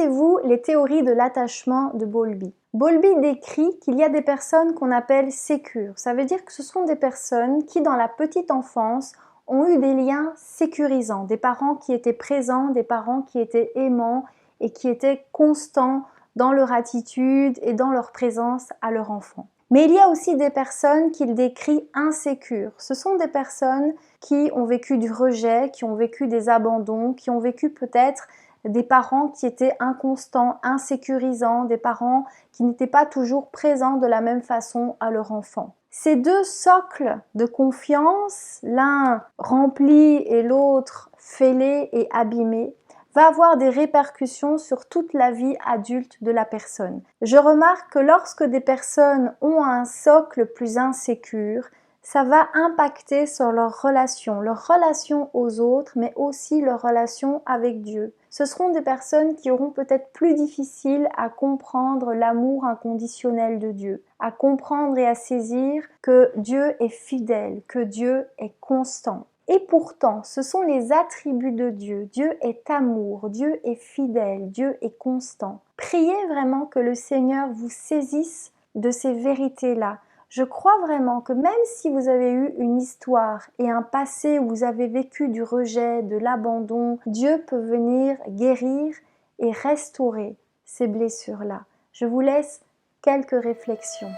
Connaissez-vous les théories de l'attachement de Bowlby? Bowlby décrit qu'il y a des personnes qu'on appelle sécures. Ça veut dire que ce sont des personnes qui, dans la petite enfance, ont eu des liens sécurisants, des parents qui étaient présents, des parents qui étaient aimants et qui étaient constants dans leur attitude et dans leur présence à leur enfant. Mais il y a aussi des personnes qu'il décrit insécures. Ce sont des personnes qui ont vécu du rejet, qui ont vécu des abandons, qui ont vécu peut-être des parents qui étaient inconstants, insécurisants, des parents qui n'étaient pas toujours présents de la même façon à leur enfant. Ces deux socles de confiance, l'un rempli et l'autre fêlé et abîmé, va avoir des répercussions sur toute la vie adulte de la personne. Je remarque que lorsque des personnes ont un socle plus insécure, ça va impacter sur leur relation aux autres, mais aussi leur relation avec Dieu. Ce seront des personnes qui auront peut-être plus difficile à comprendre l'amour inconditionnel de Dieu, à comprendre et à saisir que Dieu est fidèle, que Dieu est constant. Et pourtant, ce sont les attributs de Dieu. Dieu est amour, Dieu est fidèle, Dieu est constant. Priez vraiment que le Seigneur vous saisisse de ces vérités-là. Je crois vraiment que même si vous avez eu une histoire et un passé où vous avez vécu du rejet, de l'abandon, Dieu peut venir guérir et restaurer ces blessures-là. Je vous laisse quelques réflexions.